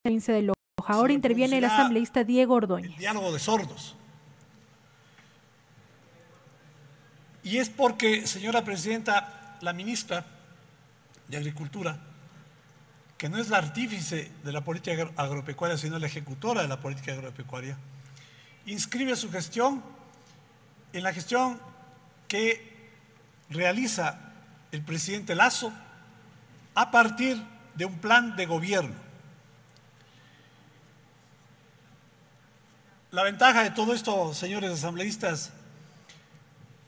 provincia de Loja. Se Ahora interviene el reproducirá asambleísta Diego el Ordóñez. diálogo de sordos. Y es porque, señora presidenta, la ministra de Agricultura, que no es la artífice de la política agropecuaria, sino la ejecutora de la política agropecuaria, inscribe su gestión en la gestión que realiza el presidente Lasso a partir de un plan de gobierno. La ventaja de todo esto, señores asambleístas,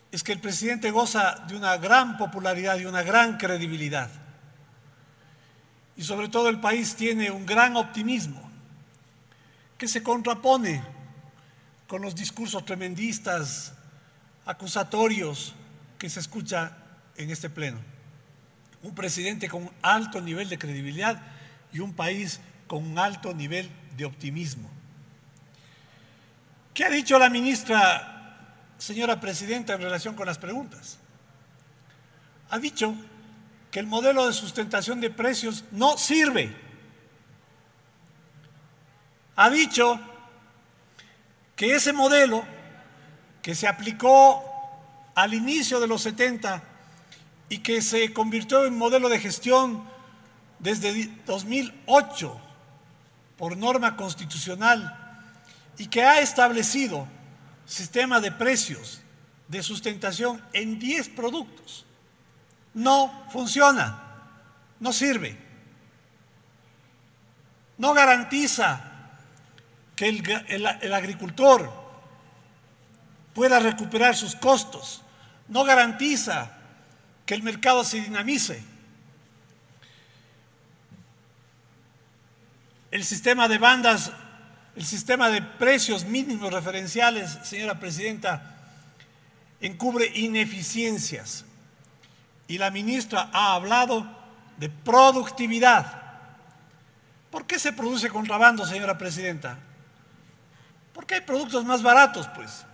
es que el presidente goza de una gran popularidad y una gran credibilidad. Y sobre todo el país tiene un gran optimismo que se contrapone con los discursos tremendistas, acusatorios que se escucha en este pleno. Un presidente con un alto nivel de credibilidad y un país con un alto nivel de optimismo. ¿Qué ha dicho la ministra, señora presidenta, en relación con las preguntas? Ha dicho que el modelo de sustentación de precios no sirve. Ha dicho que ese modelo que se aplicó al inicio de los 70 y que se convirtió en modelo de gestión desde 2008 por norma constitucional y que ha establecido sistema de precios de sustentación en 10 productos, no funciona, no sirve, no garantiza que el agricultor pueda recuperar sus costos, no garantiza que el mercado se dinamice. El sistema de bandas, el sistema de precios mínimos referenciales, señora presidenta, encubre ineficiencias. Y la ministra ha hablado de productividad. ¿Por qué se produce contrabando, señora presidenta? Porque hay productos más baratos, pues.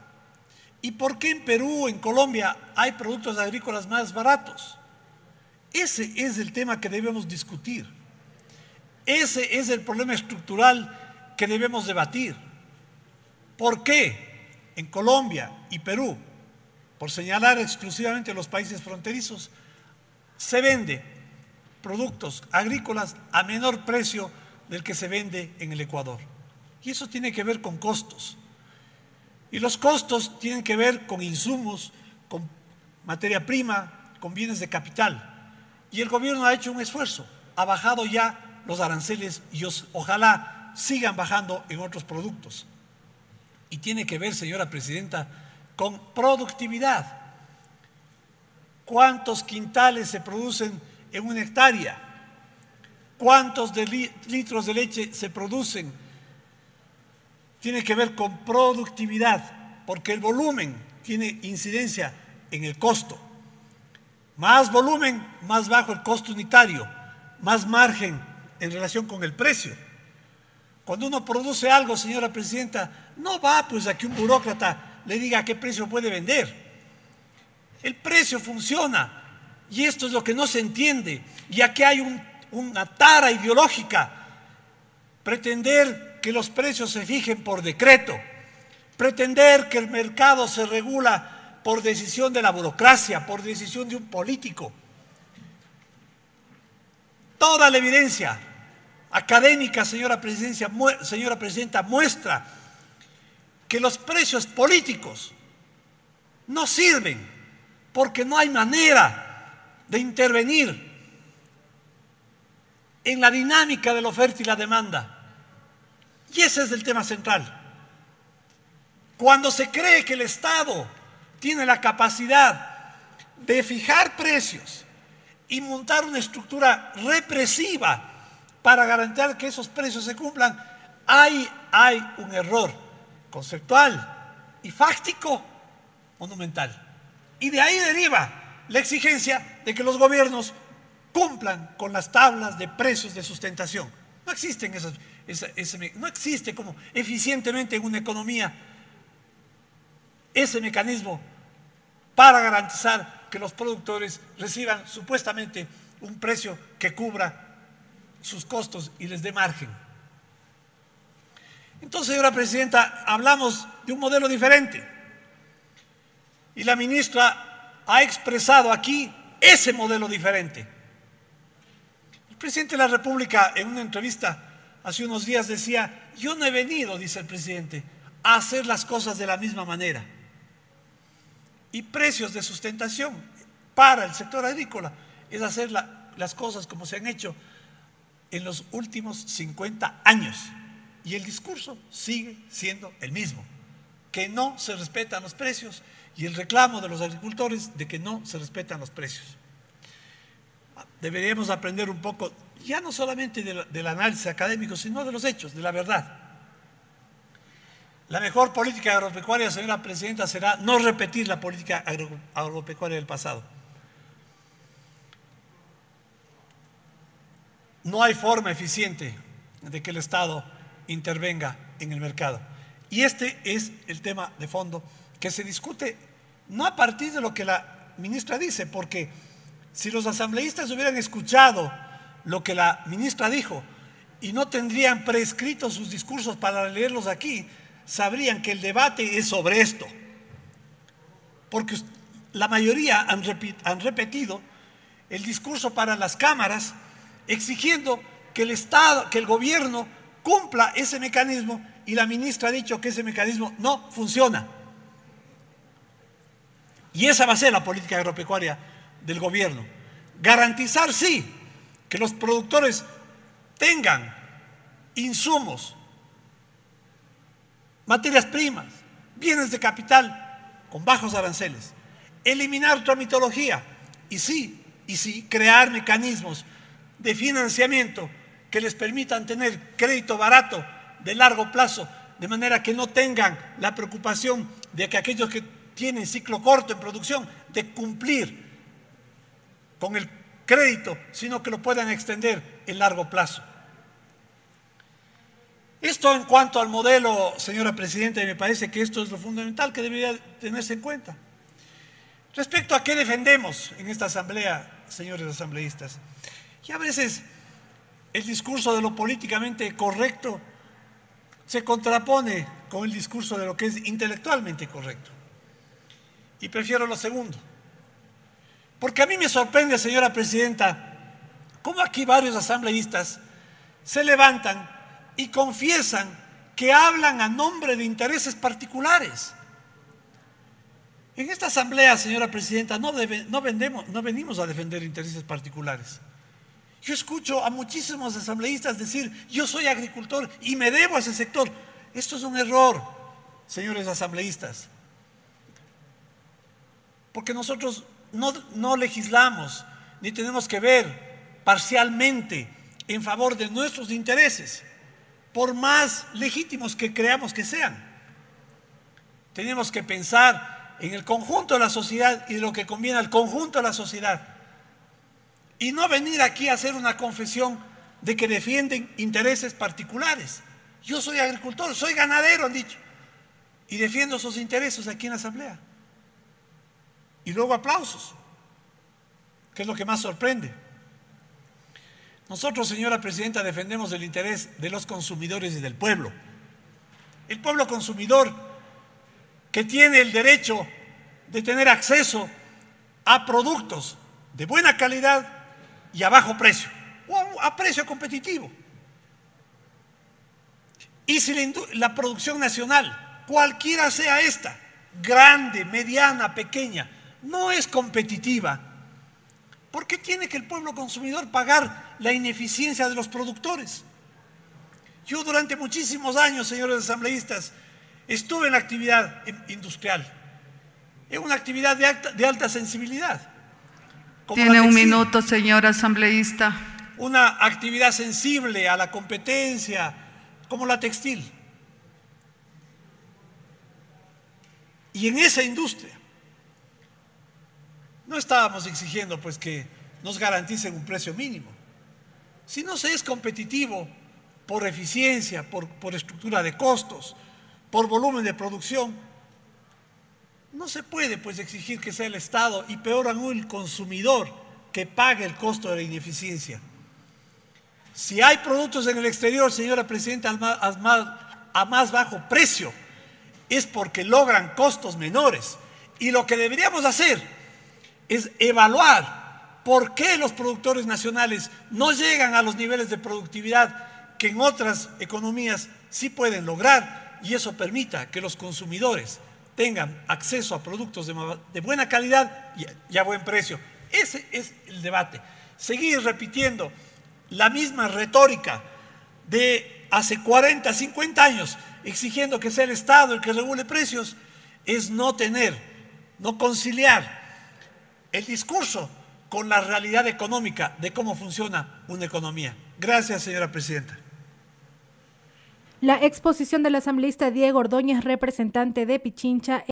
¿Y por qué en Perú, en Colombia, hay productos agrícolas más baratos? Ese es el tema que debemos discutir. Ese es el problema estructural que debemos debatir. ¿Por qué en Colombia y Perú, por señalar exclusivamente los países fronterizos, se vende productos agrícolas a menor precio del que se vende en el Ecuador? Y eso tiene que ver con costos. Y los costos tienen que ver con insumos, con materia prima, con bienes de capital. Y el gobierno ha hecho un esfuerzo, ha bajado ya los aranceles y ojalá sigan bajando en otros productos. Y tiene que ver, señora presidenta, con productividad. ¿Cuántos quintales se producen en una hectárea? ¿Cuántos litros de leche se producen? Tiene que ver con productividad, porque el volumen tiene incidencia en el costo. Más volumen, más bajo el costo unitario, más margen en relación con el precio. Cuando uno produce algo, señora presidenta, no va pues a que un burócrata le diga a qué precio puede vender. El precio funciona y esto es lo que no se entiende. Y aquí hay una tara ideológica. Pretender que los precios se fijen por decreto, pretender que el mercado se regula por decisión de la burocracia, por decisión de un político. Toda la evidencia académica, señora presidenta, muestra que los precios políticos no sirven porque no hay manera de intervenir en la dinámica de la oferta y la demanda. Y ese es el tema central. Cuando se cree que el Estado tiene la capacidad de fijar precios y montar una estructura represiva para garantizar que esos precios se cumplan, hay un error conceptual y fáctico monumental. Y de ahí deriva la exigencia de que los gobiernos cumplan con las tablas de precios de sustentación. No existen no existe como eficientemente en una economía ese mecanismo para garantizar que los productores reciban supuestamente un precio que cubra sus costos y les dé margen. Entonces, señora presidenta, hablamos de un modelo diferente. Y la ministra ha expresado aquí ese modelo diferente. El presidente de la República, en una entrevista hace unos días, decía: yo no he venido, dice el presidente, a hacer las cosas de la misma manera. Y precios de sustentación para el sector agrícola es hacer las cosas como se han hecho en los últimos 50 años. Y el discurso sigue siendo el mismo, que no se respetan los precios, y el reclamo de los agricultores de que no se respetan los precios. Deberíamos aprender un poco, ya no solamente del análisis académico, sino de los hechos, de la verdad. La mejor política agropecuaria, señora presidenta, será no repetir la política agropecuaria del pasado. No hay forma eficiente de que el Estado intervenga en el mercado. Y este es el tema de fondo que se discute, no a partir de lo que la ministra dice, porque si los asambleístas hubieran escuchado lo que la ministra dijo y no tendrían prescritos sus discursos para leerlos aquí, sabrían que el debate es sobre esto. Porque la mayoría han repetido el discurso para las cámaras exigiendo que el Estado, que el gobierno cumpla ese mecanismo, y la ministra ha dicho que ese mecanismo no funciona. Y esa va a ser la política agropecuaria del gobierno. Garantizar, sí, que los productores tengan insumos, materias primas, bienes de capital con bajos aranceles. Eliminar tramitología y sí, crear mecanismos de financiamiento que les permitan tener crédito barato de largo plazo, de manera que no tengan la preocupación de que aquellos que tienen ciclo corto en producción de cumplir con el crédito, sino que lo puedan extender en largo plazo. Esto en cuanto al modelo, señora presidenta, y me parece que esto es lo fundamental que debería tenerse en cuenta. Respecto a qué defendemos en esta asamblea, señores asambleístas, y a veces el discurso de lo políticamente correcto se contrapone con el discurso de lo que es intelectualmente correcto. Y prefiero lo segundo. Porque a mí me sorprende, señora presidenta, cómo aquí varios asambleístas se levantan y confiesan que hablan a nombre de intereses particulares. En esta asamblea, señora presidenta, no venimos a defender intereses particulares. Yo escucho a muchísimos asambleístas decir: yo soy agricultor y me debo a ese sector. Esto es un error, señores asambleístas. Porque nosotros no legislamos, ni tenemos que ver parcialmente en favor de nuestros intereses, por más legítimos que creamos que sean. Tenemos que pensar en el conjunto de la sociedad y de lo que conviene al conjunto de la sociedad. Y no venir aquí a hacer una confesión de que defienden intereses particulares. Yo soy agricultor, soy ganadero, han dicho, y defiendo esos intereses aquí en la asamblea. Y luego aplausos, que es lo que más sorprende. Nosotros, señora presidenta, defendemos el interés de los consumidores y del pueblo. El pueblo consumidor que tiene el derecho de tener acceso a productos de buena calidad y a bajo precio, o a precio competitivo. Y si la producción nacional, cualquiera sea esta, grande, mediana, pequeña, no es competitiva, ¿por qué tiene que el pueblo consumidor pagar la ineficiencia de los productores? Yo durante muchísimos años, señores asambleístas, estuve en la actividad industrial, en una actividad de alta sensibilidad. Tiene un minuto, señor asambleísta. Una actividad sensible a la competencia, como la textil. Y en esa industria no estábamos exigiendo pues que nos garanticen un precio mínimo. Si no se es competitivo por eficiencia, por estructura de costos, por volumen de producción, no se puede pues exigir que sea el Estado, y peor aún el consumidor, que pague el costo de la ineficiencia. Si hay productos en el exterior, señora presidenta, a más bajo precio es porque logran costos menores. Y lo que deberíamos hacer es evaluar por qué los productores nacionales no llegan a los niveles de productividad que en otras economías sí pueden lograr, y eso permita que los consumidores tengan acceso a productos de buena calidad y a buen precio. Ese es el debate. Seguir repitiendo la misma retórica de hace 40, 50 años, exigiendo que sea el Estado el que regule precios, es no conciliar el discurso con la realidad económica de cómo funciona una economía. Gracias, señora presidenta. La exposición del asambleísta Diego Ordóñez, representante de Pichincha.